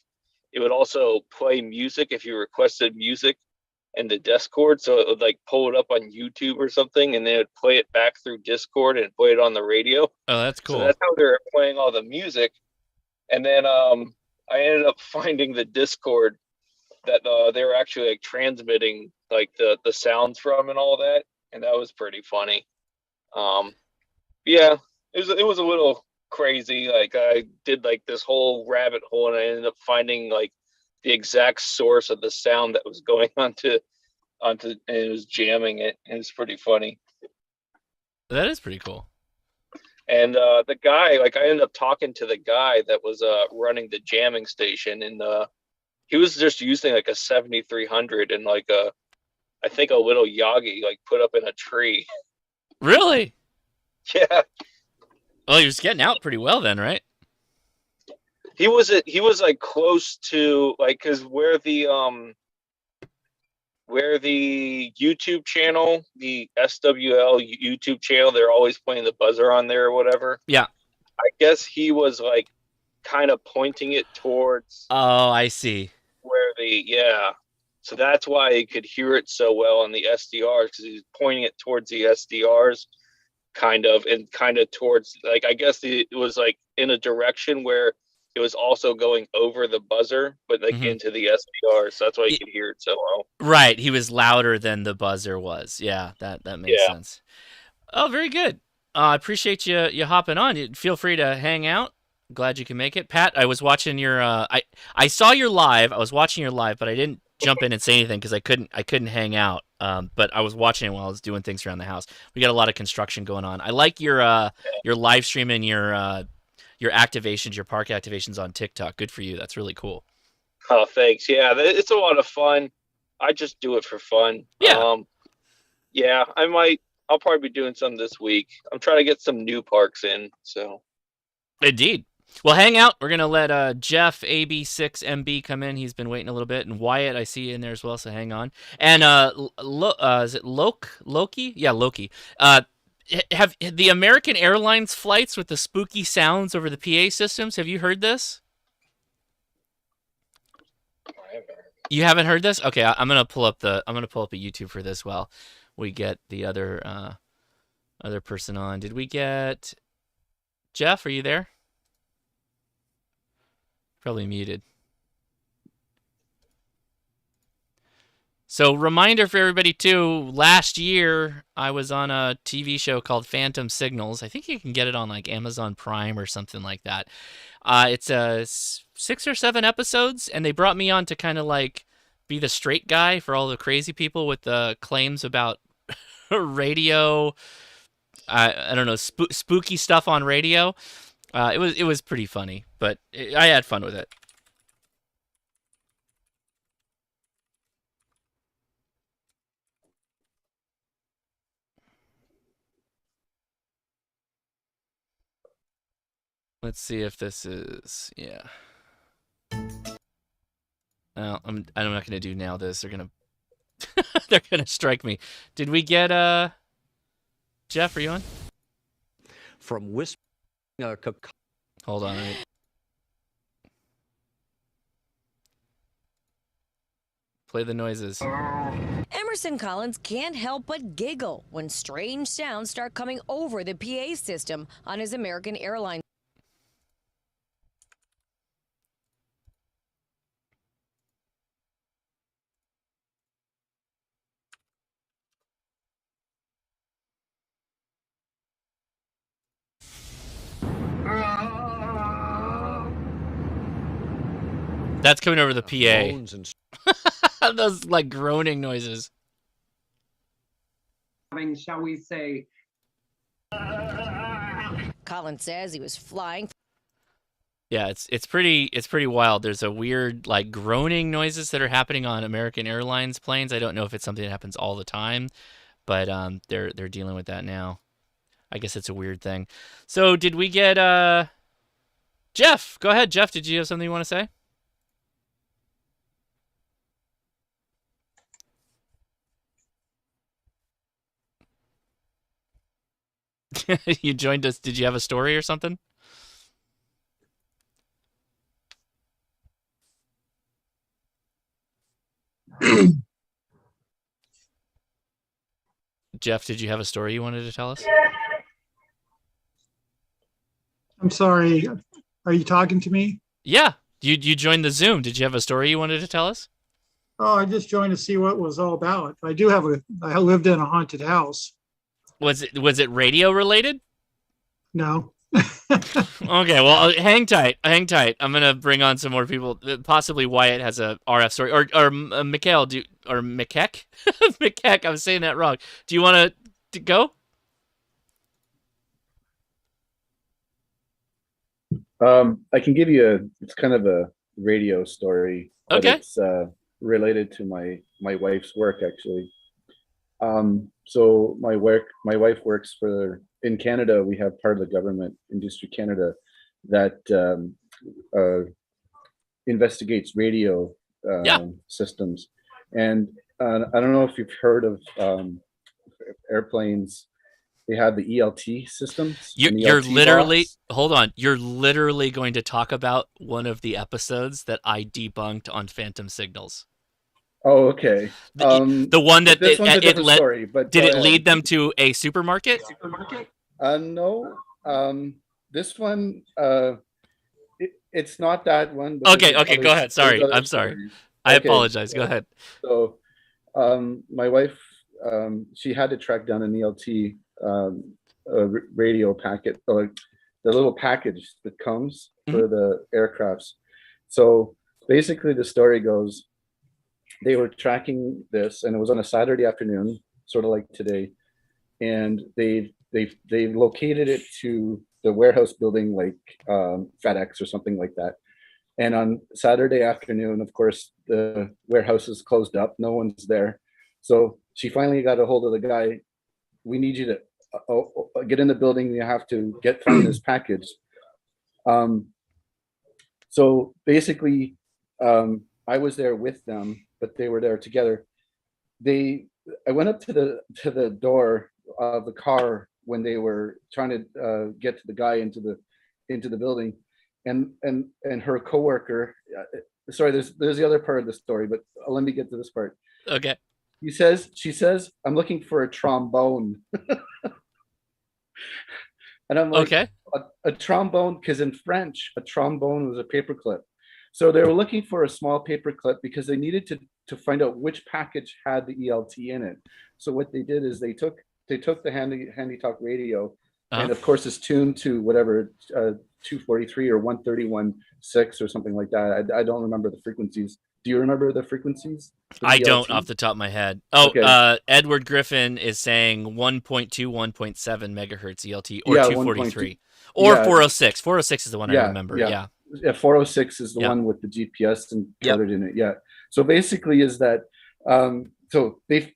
Speaker 5: it would also play music if you requested music in the Discord. So it would like pull it up on YouTube or something, and then it would play it back through Discord and play it on the radio.
Speaker 1: Oh, that's cool.
Speaker 5: So that's how they're playing all the music. And then I ended up finding the Discord that they were actually like transmitting like the sounds from and all that, and that was pretty funny. Yeah, it was a little crazy. Like I did like this whole rabbit hole, and I ended up finding like the exact source of the sound that was going onto, and it was jamming it. It was pretty funny.
Speaker 1: That is pretty cool.
Speaker 5: And the guy, like I ended up talking to the guy that was running the jamming station, and he was just using like a 7300 and like I think a little Yagi like put up in a tree.
Speaker 1: Really?
Speaker 5: Yeah.
Speaker 1: Well, he was getting out pretty well then, right?
Speaker 5: He was like close to like, because where the where the YouTube channel, the SWL YouTube channel, they're always playing the buzzer on there or whatever.
Speaker 1: Yeah.
Speaker 5: I guess he was like kind of pointing it towards
Speaker 1: Oh, I see.
Speaker 5: where so that's why you could hear it so well on the SDRs, because he's pointing it towards the SDRs kind of towards, like, I guess it was like in a direction where it was also going over the buzzer, but like into the SDRs. So that's why you could hear it so well.
Speaker 1: Right, he was louder than the buzzer was. Yeah, that makes sense. Oh, very good. I appreciate you hopping on. Feel free to hang out. Glad you can make it, Pat. I was watching your. I saw your live. I was watching your live, but I didn't jump in and say anything because I couldn't hang out. But I was watching it while I was doing things around the house. We got a lot of construction going on. I like your live stream and your activations, your park activations on TikTok. Good for you. That's really cool.
Speaker 5: Oh, thanks. Yeah, it's a lot of fun. I just do it for fun.
Speaker 1: Yeah.
Speaker 5: Yeah, I'll probably be doing some this week. I'm trying to get some new parks in. So.
Speaker 1: Indeed. Well, hang out. We're going to let Jeff, AB6MB, come in. He's been waiting a little bit. And Wyatt, I see you in there as well, so hang on. And is it Loki? Yeah, Loki. Have the American Airlines flights with the spooky sounds over the PA systems, have you heard this? You haven't heard this? Okay, I'm going to pull up a YouTube for this while we get the other person on. Did we get Jeff? Are you there? Probably muted. So, reminder for everybody too, last year I was on a TV show called Phantom Signals. I think you can get it on like Amazon Prime or something like that. It's 6 or 7 episodes, and they brought me on to kind of like be the straight guy for all the crazy people with the claims about radio. I don't know, spooky stuff on radio. It was pretty funny, but I had fun with it. Let's see if this is I'm not gonna do now. They're gonna strike me. Did we get Jeff? Are you on?
Speaker 6: From Whisper.
Speaker 1: Hold on. Play the noises.
Speaker 7: Emerson Collins can't help but giggle when strange sounds start coming over the PA system on his American Airlines.
Speaker 1: That's coming over the PA. Those like groaning noises.
Speaker 8: Shall we say?
Speaker 7: Collins says he was flying.
Speaker 1: Yeah, it's pretty wild. There's a weird like groaning noises that are happening on American Airlines planes. I don't know if it's something that happens all the time, but they're dealing with that now. I guess it's a weird thing. So did we get Jeff? Go ahead, Jeff. Did you have something you want to say? You joined us. Did you have a story or something? Jeff, did you have a story you wanted to tell us?
Speaker 9: I'm sorry. Are you talking to me?
Speaker 1: Yeah. You joined the Zoom. Did you have a story you wanted to tell us?
Speaker 9: Oh, I just joined to see what it was all about. I lived in a haunted house.
Speaker 1: Was it radio related?
Speaker 9: No.
Speaker 1: Okay, well, hang tight. I'm gonna bring on some more people. Possibly Wyatt has a RF story, or Mikhail, or Mikek? Mikek, I was saying that wrong. Do you want to go?
Speaker 4: I can give you it's kind of a radio story. But
Speaker 1: okay.
Speaker 4: It's related to my wife's work, actually. So my wife works in Canada. We have part of the government, Industry Canada, that investigates radio systems. And I don't know if you've heard of airplanes. They have the ELT systems. and
Speaker 1: You're
Speaker 4: ELT
Speaker 1: literally
Speaker 4: box.
Speaker 1: hold on. You're literally going to talk about one of the episodes that I debunked on phantom signals.
Speaker 4: Oh, okay.
Speaker 1: The one
Speaker 4: But
Speaker 1: that
Speaker 4: this one's a different
Speaker 1: led.
Speaker 4: story. But
Speaker 1: Did
Speaker 4: go
Speaker 1: it
Speaker 4: ahead.
Speaker 1: lead them to a supermarket?
Speaker 4: No. This one. It's not that one. But
Speaker 1: Okay,
Speaker 4: there's
Speaker 1: okay,
Speaker 4: other-
Speaker 1: go ahead. Sorry,
Speaker 4: there's other
Speaker 1: I'm sorry.
Speaker 4: stories.
Speaker 1: I
Speaker 4: Okay,
Speaker 1: apologize. Go ahead.
Speaker 4: So, my wife, she had to track down an ELT radio packet, or the little package that comes for the aircrafts. So basically, the story goes, they were tracking this, and it was on a Saturday afternoon, sort of like today, and they located it to the warehouse building, like FedEx or something like that. And on Saturday afternoon, of course, the warehouse is closed up. No one's there. So she finally got a hold of the guy. We need you to get in the building. You have to find this package. So basically, I was there with them, but they were there together. I went up to the door of the car when they were trying to get to the guy into the building, and her coworker. Sorry, there's the other part of the story, but let me get to this part.
Speaker 1: Okay.
Speaker 4: She says, I'm looking for a trombone. And I'm like,
Speaker 1: Okay.
Speaker 4: a trombone, because in French, a trombone was a paperclip. So they were looking for a small paperclip because they needed to find out which package had the ELT in it. So what they did is they took the handy talk radio, and of course it's tuned to whatever 243 or 131.6 or something like that. I don't remember the frequencies. Do you remember the frequencies?
Speaker 1: I don't off the top of my head. Oh,
Speaker 4: Okay.
Speaker 1: Edward Griffin is saying 1.2, 1.7 megahertz ELT, or
Speaker 4: Yeah,
Speaker 1: 243,
Speaker 4: 1.2.
Speaker 1: or
Speaker 4: Yeah.
Speaker 1: 406. 406 is the one I remember. Yeah.
Speaker 4: 406 is the
Speaker 1: Yep.
Speaker 4: one with the GPS and
Speaker 1: Yep.
Speaker 4: coded in it. Yeah. So basically, is that so they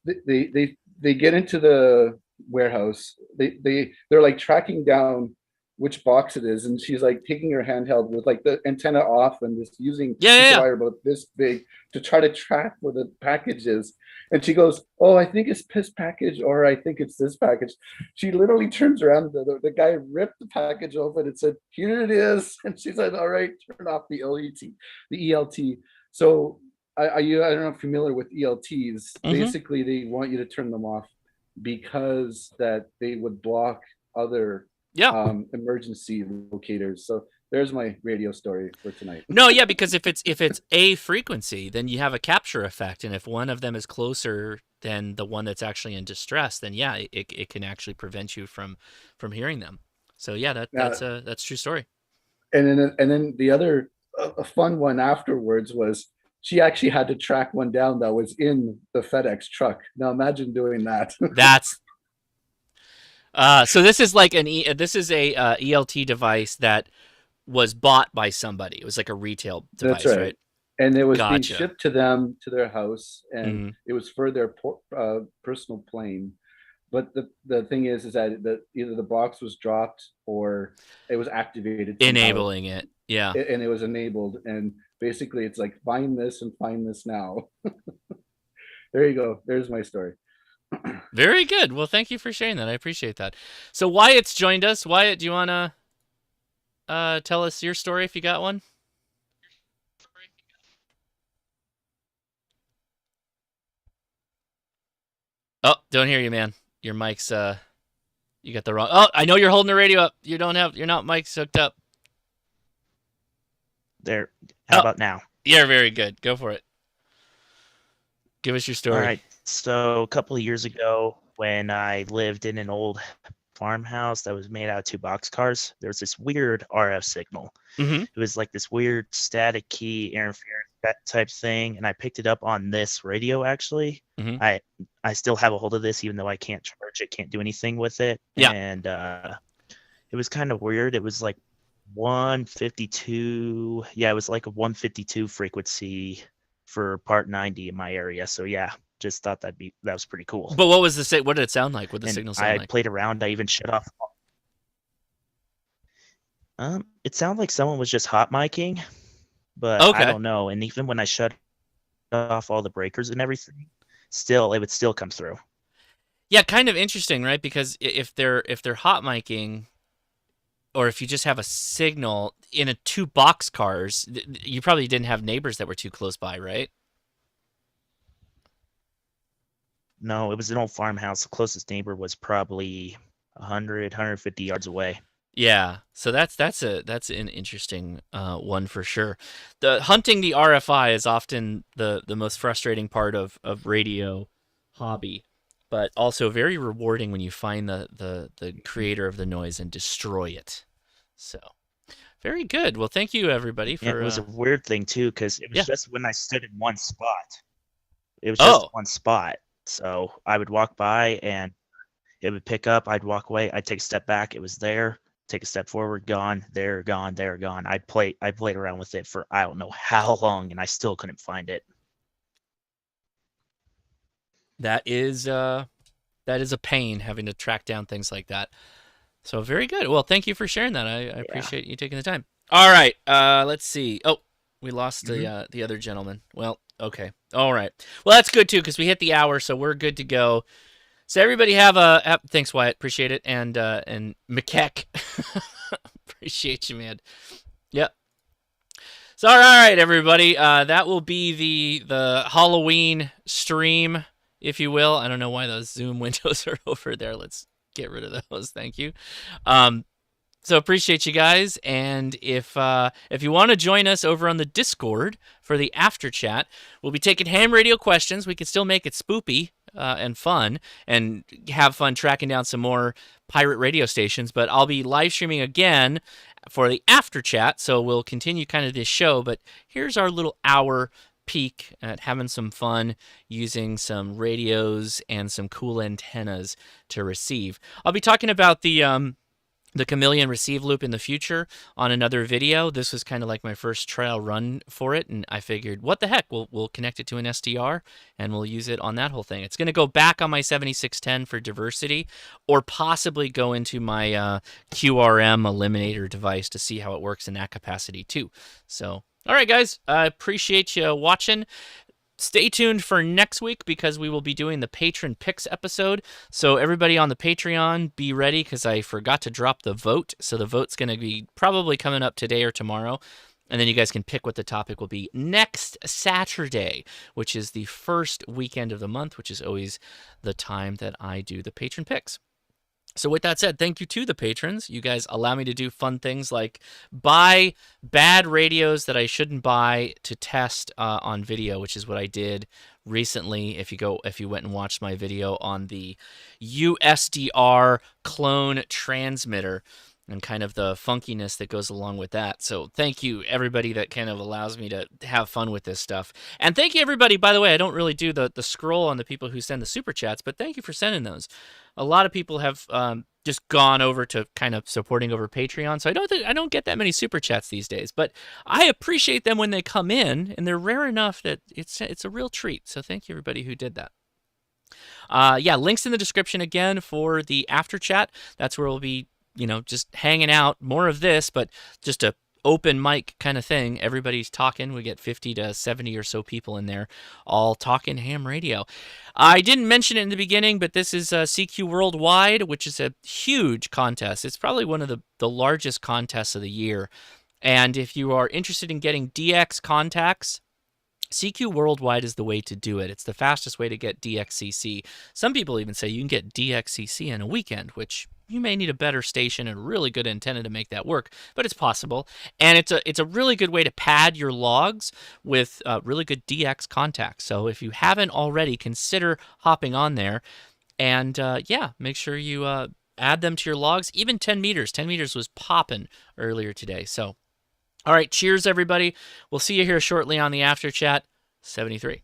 Speaker 4: get into the warehouse. They're like tracking down which box it is, and she's like taking her handheld with like the antenna off and just using piece of wire about this big to try to track where the package is. And she goes, "Oh, I think it's this package, or I think it's this package." She literally turns around. The guy ripped the package open and said, "Here it is." And she said, "All right, turn off the ELT." So I don't know if you're familiar with ELTs. Basically, they want you to turn them off because that they would block other emergency locators. So there's my radio story for tonight.
Speaker 1: No, yeah, because if it's a frequency, then you have a capture effect, and if one of them is closer than the one that's actually in distress, then yeah, it can actually prevent you from hearing them. So yeah, that's a true story.
Speaker 4: And then the other a fun one afterwards was she actually had to track one down that was in the FedEx truck. Now imagine doing that.
Speaker 1: That's so this is like this is a ELT device that was bought by somebody. It was like a retail device,
Speaker 4: That's
Speaker 1: right?
Speaker 4: And it was being shipped to them to their house, and it was for their personal plane. But the thing is that either the box was dropped or it was activated somehow.
Speaker 1: Enabling it, yeah.
Speaker 4: And it was enabled, and basically it's like find this and find this now. There you go. There's my story.
Speaker 1: Very good. Well, thank you for sharing that. I appreciate that. So Wyatt's joined us. Wyatt, do you want to tell us your story if you got one? Oh, don't hear you, man. Your mic's you got the wrong. Oh, I know you're holding the radio up. You're not mic's hooked up.
Speaker 8: There. How about now?
Speaker 1: You're very good. Go for it. Give us your story.
Speaker 8: All right. So a couple of years ago, when I lived in an old farmhouse that was made out of 2 boxcars, there was this weird RF signal. It was like this weird static key interference type thing, and I picked it up on this radio. Actually, I still have a hold of this, even though I can't charge it, can't do anything with it.
Speaker 1: Yeah.
Speaker 8: And it was kind of weird. It was like 152. Yeah, it was like a 152 frequency for part 90 in my area. So yeah, just thought that was pretty cool.
Speaker 1: But what was what did it sound like? What did the signal sound like?
Speaker 8: I played around. I even shut off. It sounded like someone was just hot micing, but I don't know. And even when I shut off all the breakers and everything, still, it would still come through.
Speaker 1: Yeah, kind of interesting, right? Because if they're hot micing, or if you just have a signal in a 2 boxcars, you probably didn't have neighbors that were too close by, right?
Speaker 8: No, it was an old farmhouse. The closest neighbor was probably 100, 150 yards away.
Speaker 1: Yeah, so that's an interesting one for sure. The hunting the RFI is often the most frustrating part of radio hobby, but also very rewarding when you find the creator of the noise and destroy it. So very good. Well, thank you everybody for.
Speaker 8: And it was a weird thing too, because it was
Speaker 1: Yeah.
Speaker 8: just when I stood in one spot. It was just
Speaker 1: Oh.
Speaker 8: one spot. So I would walk by and it would pick up. I'd walk away. I'd take a step back. It was there. Take a step forward. Gone. There. Gone. There. Gone. I played around with it for I don't know how long, and I still couldn't find it.
Speaker 1: That is a pain having to track down things like that. So very good. Well, thank you for sharing that. I appreciate you taking the time. All right. Let's see. Oh, we lost the other gentleman. Well, okay. All right. Well, that's good too because we hit the hour, so we're good to go. So everybody have a thanks, Wyatt. Appreciate it. And McKeck. Appreciate you, man. Yep. So all right, everybody. That will be the Halloween stream, if you will. I don't know why those Zoom windows are over there. Let's get rid of those. Thank you. So appreciate you guys. And if you want to join us over on the Discord for the after chat, we'll be taking ham radio questions. We can still make it spoopy and fun and have fun tracking down some more pirate radio stations. But I'll be live streaming again for the after chat. So we'll continue kind of this show. But here's our little hour peek at having some fun using some radios and some cool antennas to receive. I'll be talking about the chameleon receive loop in the future on another video. This was kind of like my first trial run for it, and I figured, what the heck, we'll connect it to an SDR, and we'll use it on that whole thing. It's going to go back on my 7610 for diversity, or possibly go into my QRM eliminator device to see how it works in that capacity too. So, all right, guys, I appreciate you watching. Stay tuned for next week because we will be doing the patron picks episode. So everybody on the Patreon, be ready because I forgot to drop the vote. So the vote's going to be probably coming up today or tomorrow. And then you guys can pick what the topic will be next Saturday, which is the first weekend of the month, which is always the time that I do the patron picks. So with that said, thank you to the patrons. You guys allow me to do fun things like buy bad radios that I shouldn't buy to test on video, which is what I did recently. If you went and watched my video on the USDR clone transmitter and kind of the funkiness that goes along with that. So thank you, everybody that kind of allows me to have fun with this stuff. And thank you, everybody. By the way, I don't really do the scroll on the people who send the super chats, but thank you for sending those. A lot of people have just gone over to kind of supporting over Patreon, so I don't get that many super chats these days. But I appreciate them when they come in, and they're rare enough that it's a real treat. So thank you, everybody who did that. Yeah, links in the description again for the after chat. That's where we'll be, just hanging out. More of this, but just a open mic kind of thing. Everybody's talking. We get 50 to 70 or so people in there, all talking ham radio. I didn't mention it in the beginning, but this is CQ Worldwide, which is a huge contest. It's probably one of the largest contests of the year. And if you are interested in getting DX contacts, CQ Worldwide is the way to do it. It's the fastest way to get DXCC. Some people even say you can get DXCC in a weekend, which you may need a better station and a really good antenna to make that work, but it's possible. And it's a really good way to pad your logs with really good DX contacts. So if you haven't already, consider hopping on there. And yeah, make sure you add them to your logs. Even 10 meters. 10 meters was popping earlier today. So, all right, cheers, everybody. We'll see you here shortly on the After Chat 73.